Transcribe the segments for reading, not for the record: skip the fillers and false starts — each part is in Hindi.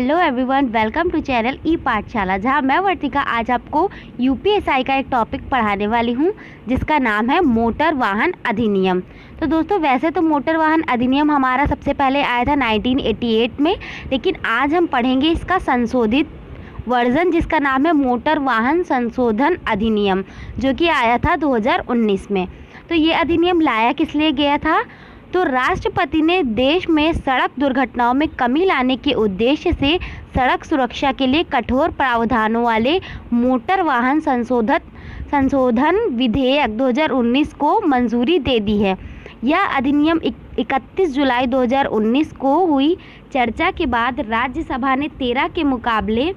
Hello everyone, welcome to channel e Pathshala, जहां मैं वर्तिका आज आपको यूपीएसआई का एक टॉपिक पढ़ाने वाली हूं जिसका नाम है मोटर वाहन अधिनियम। तो दोस्तों, वैसे तो मोटर वाहन अधिनियम हमारा सबसे पहले आया था 1988 में, लेकिन आज हम पढ़ेंगे इसका संशोधित वर्जन जिसका नाम है मोटर वाहन संशोधन अधिनियम, जो कि आया था 2019 में। तो ये अधिनियम लाया किस लिए गया था? तो राष्ट्रपति ने देश में सड़क दुर्घटनाओं में कमी लाने के उद्देश्य से सड़क सुरक्षा के लिए कठोर प्रावधानों वाले मोटर वाहन संशोधन विधेयक 2019 को मंजूरी दे दी है। यह अधिनियम 31 जुलाई 2019 को हुई चर्चा के बाद राज्यसभा ने 13 के मुकाबले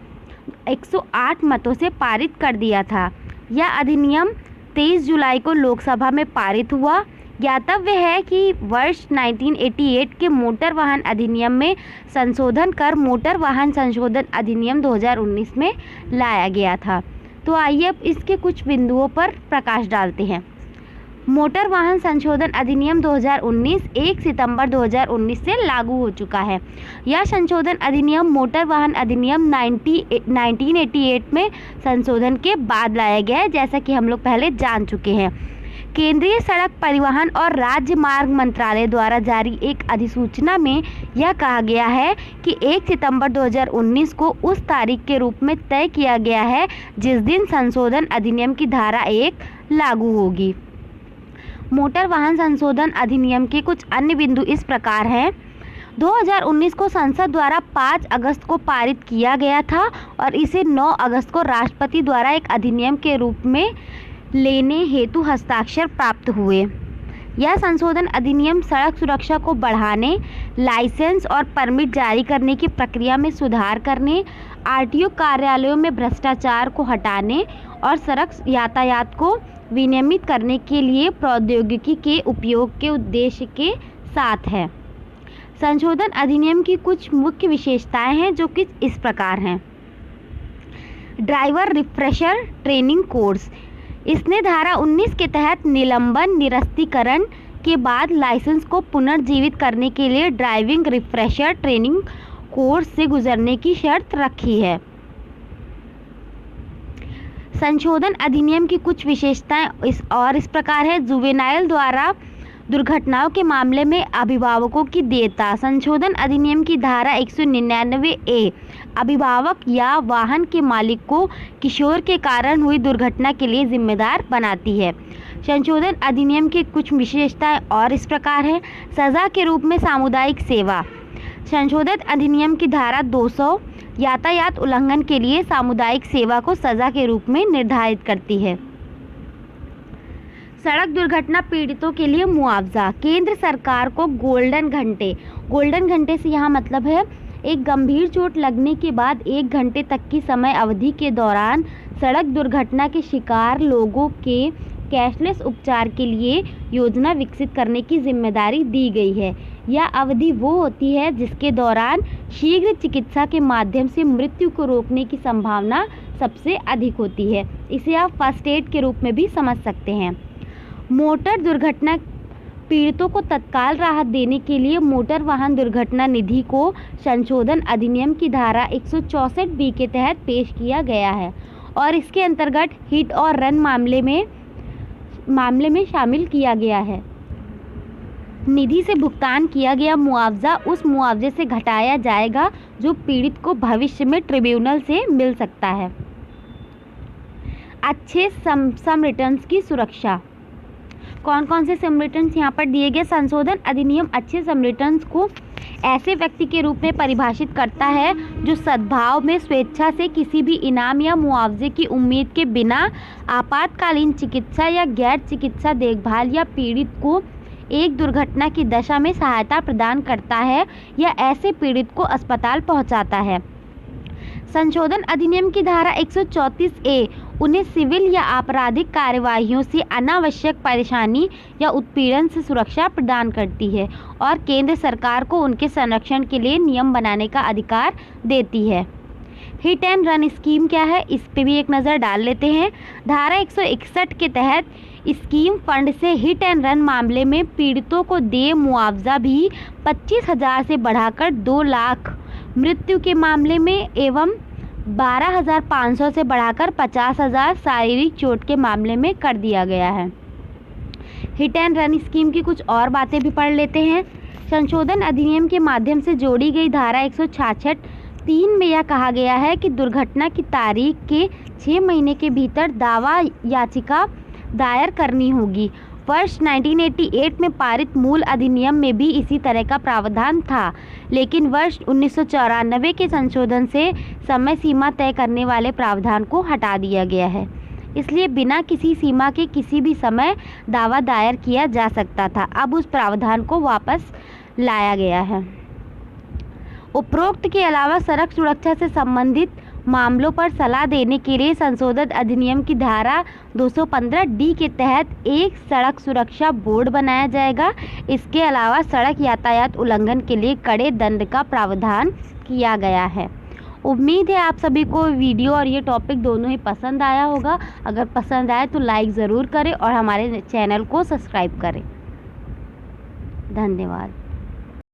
108 मतों से पारित कर दिया था। यह अधिनियम 23 जुलाई को लोकसभा में पारित हुआ। ज्ञातव्य है कि वर्ष 1988 के मोटर वाहन अधिनियम में संशोधन कर मोटर वाहन संशोधन अधिनियम 2019 में लाया गया था। तो आइए अब इसके कुछ बिंदुओं पर प्रकाश डालते हैं। मोटर वाहन संशोधन अधिनियम 2019 1 सितंबर 2019 से लागू हो चुका है। यह संशोधन अधिनियम मोटर वाहन अधिनियम 1988 में संशोधन के बाद लाया गया है, जैसा कि हम लोग पहले जान चुके हैं। केंद्रीय सड़क परिवहन और राजमार्ग मंत्रालय द्वारा जारी एक अधिसूचना में यह कहा गया है कि 1 सितंबर 2019 को उस तारीख के रूप में तय किया गया है जिस दिन संशोधन अधिनियम की धारा 1 लागू होगी। मोटर वाहन संशोधन अधिनियम के कुछ अन्य बिंदु इस प्रकार हैं। 2019 को संसद द्वारा 5 अगस्त को पारित किया गया था और इसे 9 अगस्त को राष्ट्रपति द्वारा एक अधिनियम के रूप में लेने हेतु हस्ताक्षर प्राप्त हुए। यह संशोधन अधिनियम सड़क सुरक्षा को बढ़ाने, लाइसेंस और परमिट जारी करने की प्रक्रिया में सुधार करने, आरटीओ कार्यालयों में भ्रष्टाचार को हटाने और सड़क यातायात को विनियमित करने के लिए प्रौद्योगिकी के उपयोग के उद्देश्य के साथ है। संशोधन अधिनियम की कुछ मुख्य विशेषताएं हैं जो कि इस प्रकार हैं। ड्राइवर रिफ्रेशर ट्रेनिंग कोर्स, इसने धारा 19 के तहत निलंबन निरस्तीकरण के बाद लाइसेंस को पुनर्जीवित करने के लिए ड्राइविंग रिफ्रेशर ट्रेनिंग कोर्स से गुजरने की शर्त रखी है। संशोधन अधिनियम की कुछ विशेषताएं इस प्रकार है। जुवेनाइल द्वारा दुर्घटनाओं के मामले में अभिभावकों की देयता। संशोधन अधिनियम की धारा 199A अभिभावक या वाहन के मालिक को किशोर के कारण हुई दुर्घटना के लिए जिम्मेदार बनाती है। संशोधन अधिनियम की कुछ विशेषताएं और इस प्रकार है। सजा के रूप में सामुदायिक सेवा। संशोधित अधिनियम की धारा 200 यातायात उल्लंघन के लिए सामुदायिक सेवा को सजा के रूप में निर्धारित करती है। सड़क दुर्घटना पीड़ितों के लिए मुआवजा। केंद्र सरकार को गोल्डन घंटे से यहाँ मतलब है एक गंभीर चोट लगने के बाद 1 घंटे तक की समय अवधि के दौरान सड़क दुर्घटना के शिकार लोगों के कैशलेस उपचार के लिए योजना विकसित करने की जिम्मेदारी दी गई है। यह अवधि वो होती है जिसके दौरान शीघ्र चिकित्सा के माध्यम से मृत्यु को रोकने की संभावना सबसे अधिक होती है। इसे आप फर्स्ट एड के रूप में भी समझ सकते हैं। मोटर दुर्घटना पीड़ितों को तत्काल राहत देने के लिए मोटर वाहन दुर्घटना निधि को संशोधन अधिनियम की धारा 164B के तहत पेश किया गया है और इसके अंतर्गत हिट और रन मामले में शामिल किया गया है। निधि से भुगतान किया गया मुआवजा उस मुआवजे से घटाया जाएगा जो पीड़ित को भविष्य में ट्रिब्यूनल से मिल सकता है। अच्छे सम रिटर्न्स की सुरक्षा। कौन कौन से सम रिटर्न्स यहाँ पर दिए गए? संशोधन अधिनियम अच्छे सम रिटर्न्स को ऐसे व्यक्ति के रूप में परिभाषित करता है जो सद्भाव में स्वेच्छा से किसी भी इनाम या मुआवजे की उम्मीद के बिना आपातकालीन चिकित्सा या गैर चिकित्सा देखभाल या पीड़ित को एक दुर्घटना की दशा में सहायता प्रदान करता है या ऐसे पीड़ित को अस्पताल पहुंचाता है। संशोधन अधिनियम की धारा 134A उन्हें सिविल या आपराधिक कार्यवाहियों से अनावश्यक परेशानी या उत्पीड़न से सुरक्षा प्रदान करती है और केंद्र सरकार को उनके संरक्षण के लिए नियम बनाने का अधिकार देती है। हिट एंड रन स्कीम क्या है, इस पे भी एक नज़र डाल लेते हैं। धारा 161 के तहत स्कीम फंड से हिट एंड रन मामले में पीड़ितों को देय मुआवजा भी 25,000 से बढ़ाकर 2 लाख मृत्यु के मामले में एवं 12,500 से बढ़ाकर 50,000 शारीरिक चोट के मामले में कर दिया गया है। हिट एंड रन स्कीम की कुछ और बातें भी पढ़ लेते हैं। संशोधन अधिनियम के माध्यम से जोड़ी गई धारा 166(3) में यह कहा गया है कि दुर्घटना की तारीख के 6 महीने के भीतर दावा याचिका दायर करनी होगी। वर्ष 1988 में पारित मूल अधिनियम में भी इसी तरह का प्रावधान था, लेकिन वर्ष 1994 के संशोधन से समय सीमा तय करने वाले प्रावधान को हटा दिया गया है। इसलिए बिना किसी सीमा के किसी भी समय दावा दायर किया जा सकता था। अब उस प्रावधान को वापस लाया गया है। उपरोक्त के अलावा सड़क सुरक्षा से संबंधित मामलों पर सलाह देने के लिए संशोधित अधिनियम की धारा 215D के तहत एक सड़क सुरक्षा बोर्ड बनाया जाएगा। इसके अलावा सड़क यातायात उल्लंघन के लिए कड़े दंड का प्रावधान किया गया है। उम्मीद है आप सभी को वीडियो और ये टॉपिक दोनों ही पसंद आया होगा। अगर पसंद आए तो लाइक ज़रूर करें और हमारे चैनल को सब्सक्राइब करें। धन्यवाद।